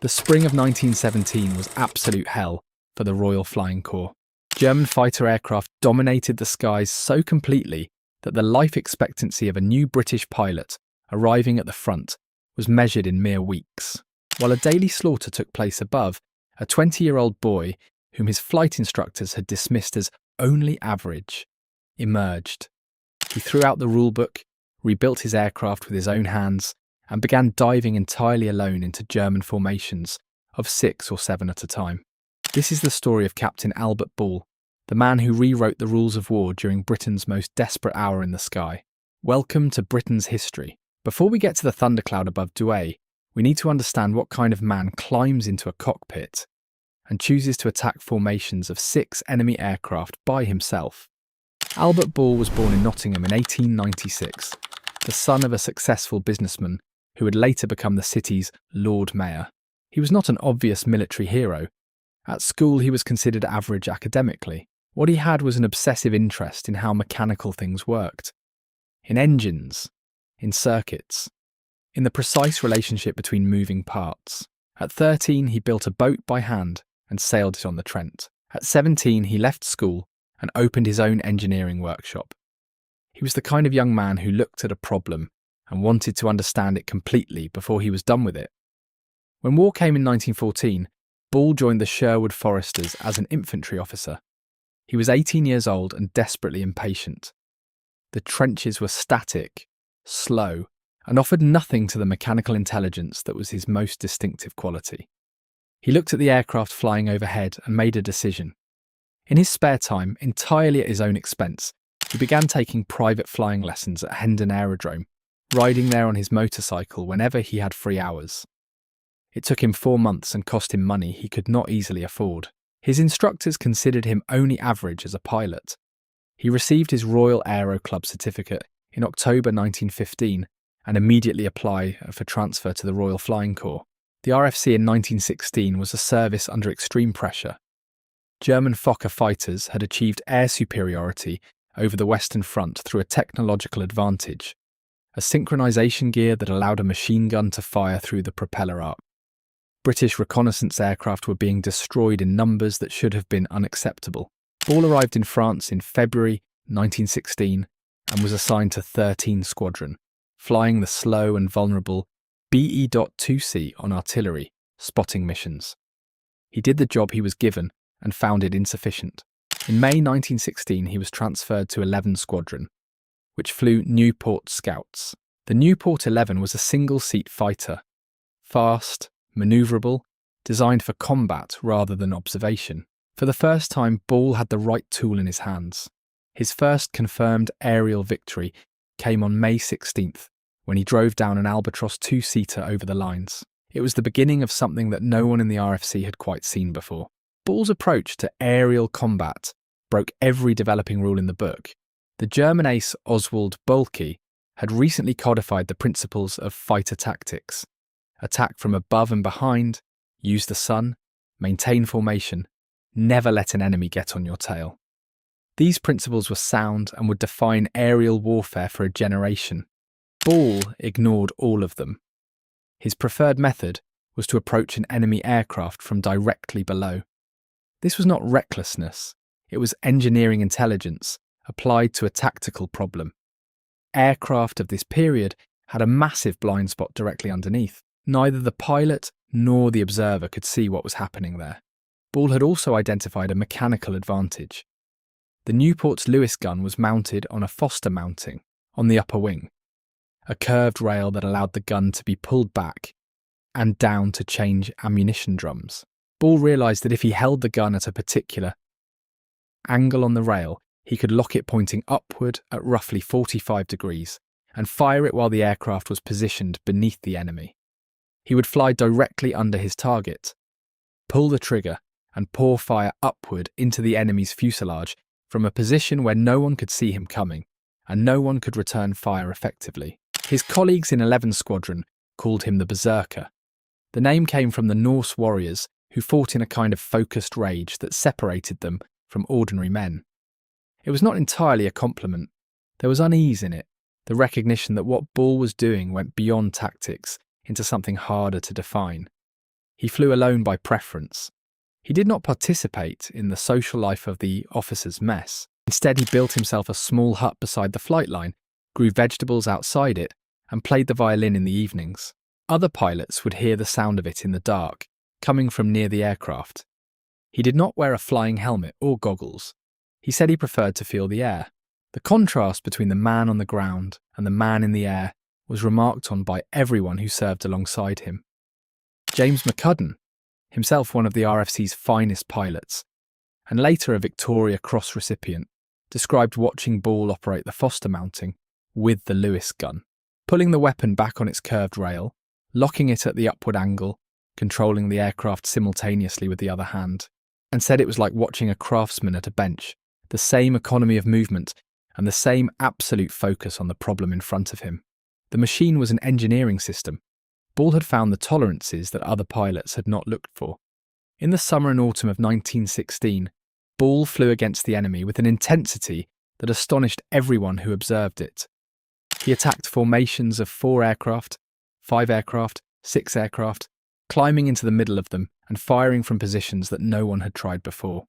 The spring of 1917 was absolute hell for the Royal Flying Corps. German fighter aircraft dominated the skies so completely that the life expectancy of a new British pilot arriving at the front was measured in mere weeks. While a daily slaughter took place above, a 20-year-old boy, whom his flight instructors had dismissed as only average, emerged. He threw out the rulebook, rebuilt his aircraft with his own hands, and began diving entirely alone into German formations of 6 or 7 at a time. This is the story of Captain Albert Ball, the man who rewrote the rules of war during Britain's most desperate hour in the sky. Welcome to Britain's history. Before we get to the thundercloud above Douai, we need to understand what kind of man climbs into a cockpit and chooses to attack formations of 6 enemy aircraft by himself. Albert Ball was born in Nottingham in 1896, the son of a successful businessman who would later become the city's Lord Mayor. He was not an obvious military hero. At school, he was considered average academically. What he had was an obsessive interest in how mechanical things worked, in engines, in circuits, in the precise relationship between moving parts. At 13, he built a boat by hand and sailed it on the Trent. At 17, he left school and opened his own engineering workshop. He was the kind of young man who looked at a problem and wanted to understand it completely before he was done with it. When war came in 1914, Ball joined the Sherwood Foresters as an infantry officer. He was 18 years old and desperately impatient. The trenches were static, slow, and offered nothing to the mechanical intelligence that was his most distinctive quality. He looked at the aircraft flying overhead and made a decision. In his spare time, entirely at his own expense, he began taking private flying lessons at Hendon Aerodrome, riding there on his motorcycle whenever he had free hours. It took him 4 months and cost him money he could not easily afford. His instructors considered him only average as a pilot. He received his Royal Aero Club certificate in October 1915 and immediately applied for transfer to the Royal Flying Corps. The RFC in 1916 was a service under extreme pressure. German Fokker fighters had achieved air superiority over the Western Front through a technological advantage, a synchronization gear that allowed a machine gun to fire through the propeller arc. British reconnaissance aircraft were being destroyed in numbers that should have been unacceptable. Ball arrived in France in February 1916 and was assigned to 13 Squadron, flying the slow and vulnerable BE.2C on artillery, spotting missions. He did the job he was given and found it insufficient. In May 1916, he was transferred to 11 Squadron, which flew Nieuport Scouts. The Nieuport 11 was a single-seat fighter, fast, manoeuvrable, designed for combat rather than observation. For the first time, Ball had the right tool in his hands. His first confirmed aerial victory came on May 16th, when he drove down an Albatros 2-seater over the lines. It was the beginning of something that no one in the RFC had quite seen before. Ball's approach to aerial combat broke every developing rule in the book. The German ace Oswald Boelcke had recently codified the principles of fighter tactics: attack from above and behind, use the sun, maintain formation, never let an enemy get on your tail. These principles were sound and would define aerial warfare for a generation. Ball ignored all of them. His preferred method was to approach an enemy aircraft from directly below. This was not recklessness, it was engineering intelligence applied to a tactical problem. Aircraft of this period had a massive blind spot directly underneath. Neither the pilot nor the observer could see what was happening there. Ball had also identified a mechanical advantage. The Nieuport's Lewis gun was mounted on a Foster mounting on the upper wing, a curved rail that allowed the gun to be pulled back and down to change ammunition drums. Ball realised that if he held the gun at a particular angle on the rail, he could lock it pointing upward at roughly 45 degrees and fire it while the aircraft was positioned beneath the enemy. He would fly directly under his target, pull the trigger, and pour fire upward into the enemy's fuselage from a position where no one could see him coming, and no one could return fire effectively. His colleagues in 11 Squadron called him the Berserker. The name came from the Norse warriors who fought in a kind of focused rage that separated them from ordinary men. It was not entirely a compliment. There was unease in it, the recognition that what Ball was doing went beyond tactics into something harder to define. He flew alone by preference. He did not participate in the social life of the officers' mess. Instead, he built himself a small hut beside the flight line, grew vegetables outside it, and played the violin in the evenings. Other pilots would hear the sound of it in the dark, coming from near the aircraft. He did not wear a flying helmet or goggles. He said he preferred to feel the air. The contrast between the man on the ground and the man in the air was remarked on by everyone who served alongside him. James McCudden, himself one of the RFC's finest pilots, and later a Victoria Cross recipient, described watching Ball operate the Foster mounting with the Lewis gun, pulling the weapon back on its curved rail, locking it at the upward angle, controlling the aircraft simultaneously with the other hand, and said it was like watching a craftsman at a bench, the same economy of movement and the same absolute focus on the problem in front of him. The machine was an engineering system. Ball had found the tolerances that other pilots had not looked for. In the summer and autumn of 1916, Ball flew against the enemy with an intensity that astonished everyone who observed it. He attacked formations of 4 aircraft, 5 aircraft, 6 aircraft, climbing into the middle of them and firing from positions that no one had tried before.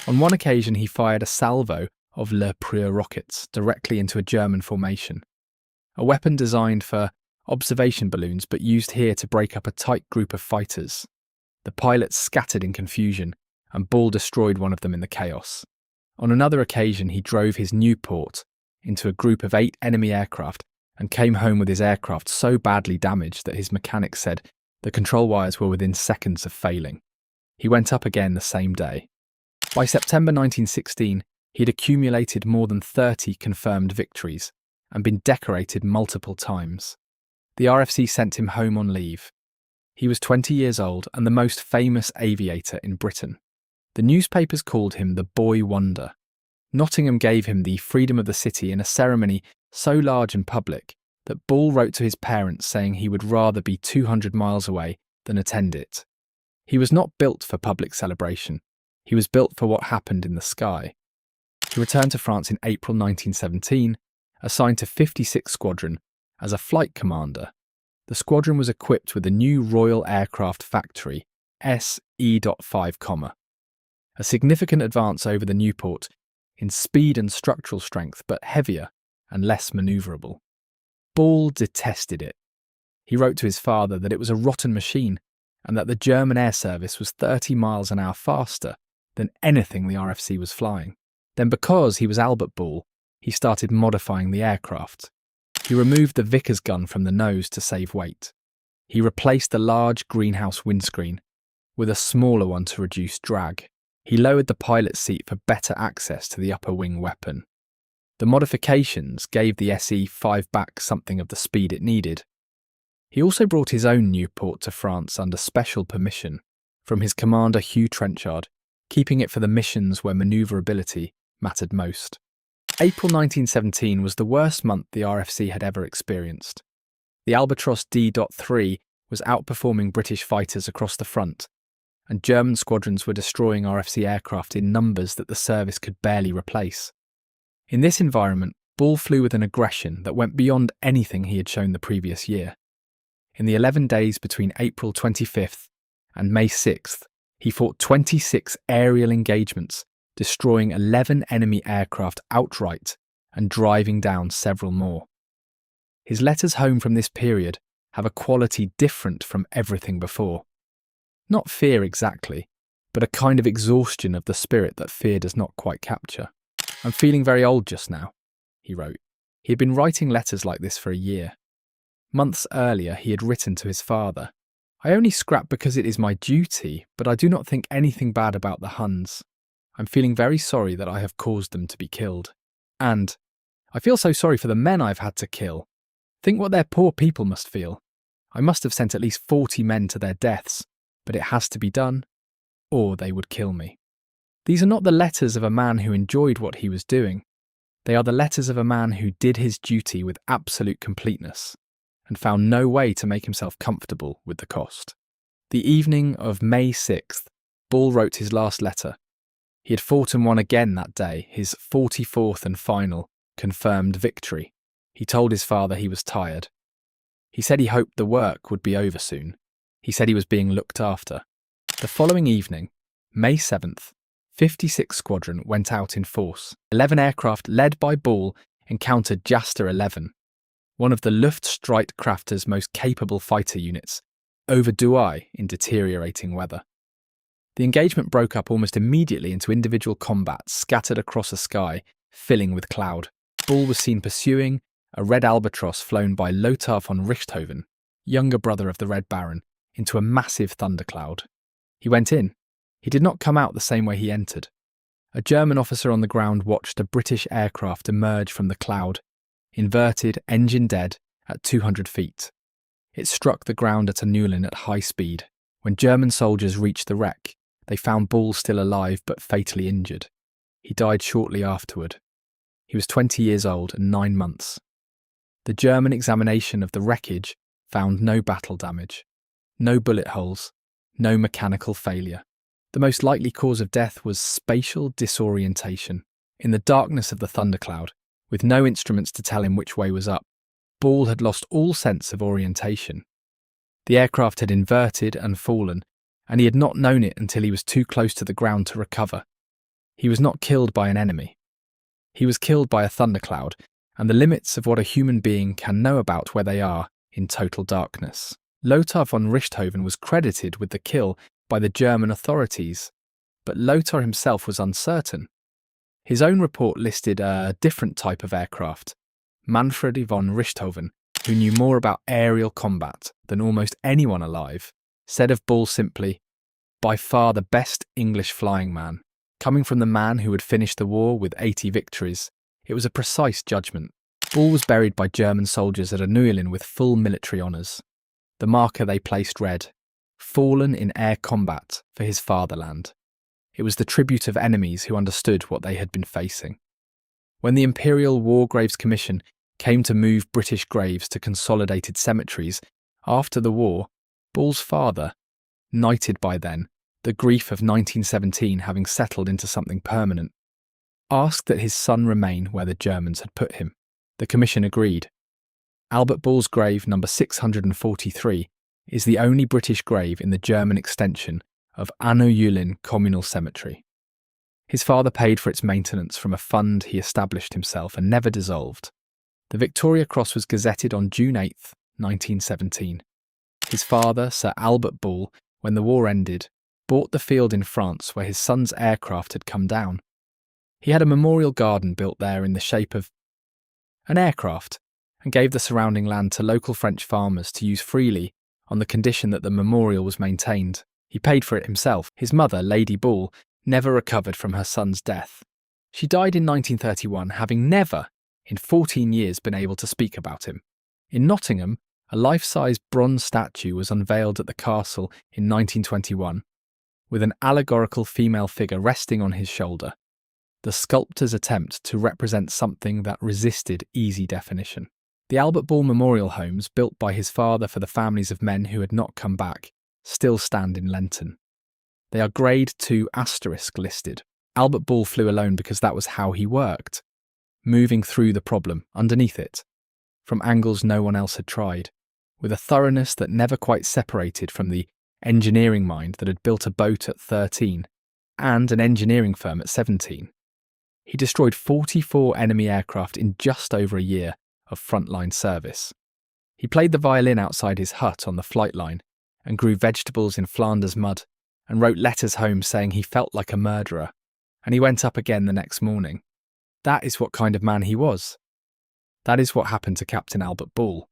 On one occasion, he fired a salvo of Le Preux rockets directly into a German formation, a weapon designed for observation balloons but used here to break up a tight group of fighters. The pilots scattered in confusion, and Ball destroyed one of them in the chaos. On another occasion, he drove his Newport into a group of 8 enemy aircraft and came home with his aircraft so badly damaged that his mechanics said the control wires were within seconds of failing. He went up again the same day. By September 1916, he had accumulated more than 30 confirmed victories and been decorated multiple times. The RFC sent him home on leave. He was 20 years old and the most famous aviator in Britain. The newspapers called him the Boy Wonder. Nottingham gave him the freedom of the city in a ceremony so large and public that Ball wrote to his parents saying he would rather be 200 miles away than attend it. He was not built for public celebration. He was built for what happened in the sky. He returned to France in April 1917, assigned to 56 Squadron as a flight commander. The squadron was equipped with a new Royal Aircraft Factory, SE.5, a significant advance over the Newport in speed and structural strength, but heavier and less manoeuvrable. Ball detested it. He wrote to his father that it was a rotten machine and that the German air service was 30 miles an hour faster than anything the RFC was flying. Then, because he was Albert Ball, he started modifying the aircraft. He removed the Vickers gun from the nose to save weight. He replaced the large greenhouse windscreen with a smaller one to reduce drag. He lowered the pilot's seat for better access to the upper wing weapon. The modifications gave the SE-5 back something of the speed it needed. He also brought his own Newport to France under special permission from his commander Hugh Trenchard, keeping it for the missions where manoeuvrability mattered most. April 1917 was the worst month the RFC had ever experienced. The Albatros D.3 was outperforming British fighters across the front, and German squadrons were destroying RFC aircraft in numbers that the service could barely replace. In this environment, Ball flew with an aggression that went beyond anything he had shown the previous year. In the 11 days between April 25th and May 6th, he fought 26 aerial engagements, destroying 11 enemy aircraft outright and driving down several more. His letters home from this period have a quality different from everything before. Not fear exactly, but a kind of exhaustion of the spirit that fear does not quite capture. "I'm feeling very old just now," he wrote. He had been writing letters like this for a year. Months earlier, he had written to his father, "I only scrap because it is my duty, but I do not think anything bad about the Huns. I'm feeling very sorry that I have caused them to be killed. And I feel so sorry for the men I've had to kill. Think what their poor people must feel. I must have sent at least 40 men to their deaths, but it has to be done, or they would kill me." These are not the letters of a man who enjoyed what he was doing. They are the letters of a man who did his duty with absolute completeness and found no way to make himself comfortable with the cost. The evening of May 6th, Ball wrote his last letter. He had fought and won again that day, his 44th and final confirmed victory. He told his father he was tired. He said he hoped the work would be over soon. He said he was being looked after. The following evening, May 7th, 56 Squadron went out in force. 11 aircraft led by Ball encountered Jaster 11, one of the Luftstreitkräfte's most capable fighter units, over Douai in deteriorating weather. The engagement broke up almost immediately into individual combat scattered across a sky filling with cloud. Ball was seen pursuing a red albatross flown by Lothar von Richthofen, younger brother of the Red Baron, into a massive thundercloud. He went in. He did not come out the same way he entered. A German officer on the ground watched a British aircraft emerge from the cloud, inverted, engine dead, at 200 feet. It struck the ground at Nottingham at high speed. When German soldiers reached the wreck, they found Ball still alive but fatally injured. He died shortly afterward. He was 20 years old and 9 months. The German examination of the wreckage found no battle damage, no bullet holes, no mechanical failure. The most likely cause of death was spatial disorientation. In the darkness of the thundercloud, with no instruments to tell him which way was up, Ball had lost all sense of orientation. The aircraft had inverted and fallen, and he had not known it until he was too close to the ground to recover. He was not killed by an enemy. He was killed by a thundercloud, and the limits of what a human being can know about where they are in total darkness. Lothar von Richthofen was credited with the kill by the German authorities, but Lothar himself was uncertain. His own report listed a different type of aircraft, Manfred von Richthofen, who knew more about aerial combat than almost anyone alive, said of Ball simply, "By far the best English flying man. Coming from the man who had finished the war with 80 victories, it was a precise judgment." Ball was buried by German soldiers at Nottingham with full military honours. The marker they placed read, "Fallen in air combat for his fatherland." It was the tribute of enemies who understood what they had been facing. When the Imperial War Graves Commission came to move British graves to consolidated cemeteries after the war, Ball's father, knighted by then, the grief of 1917 having settled into something permanent, asked that his son remain where the Germans had put him. The commission agreed. Albert Ball's grave, number 643, is the only British grave in the German extension of Nottingham Communal Cemetery. His father paid for its maintenance from a fund he established himself and never dissolved. The Victoria Cross was gazetted on June 8, 1917. His father, Sir Albert Ball, when the war ended, bought the field in France where his son's aircraft had come down. He had a memorial garden built there in the shape of an aircraft and gave the surrounding land to local French farmers to use freely on the condition that the memorial was maintained. He paid for it himself. His mother, Lady Ball, never recovered from her son's death. She died in 1931, having never, in 14 years, been able to speak about him. In Nottingham, a life-size bronze statue was unveiled at the castle in 1921, with an allegorical female figure resting on his shoulder, the sculptor's attempt to represent something that resisted easy definition. The Albert Ball Memorial Homes, built by his father for the families of men who had not come back, still stand in Lenton. They are Grade 2 * listed. Albert Ball flew alone because that was how he worked, moving through the problem, underneath it, from angles no one else had tried, with a thoroughness that never quite separated from the engineering mind that had built a boat at 13 and an engineering firm at 17. He destroyed 44 enemy aircraft in just over a year of frontline service. He played the violin outside his hut on the flight line and grew vegetables in Flanders mud and wrote letters home saying he felt like a murderer, and he went up again the next morning. That is what kind of man he was. That is what happened to Captain Albert Ball.